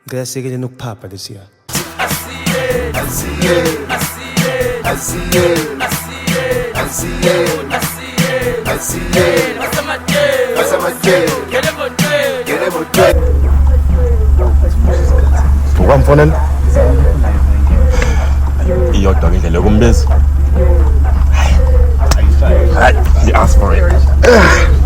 Kaya sige din nagpapali siya. Ukamfonela iyodwa ngendlela yokumbeza. Hayi, I asked for it.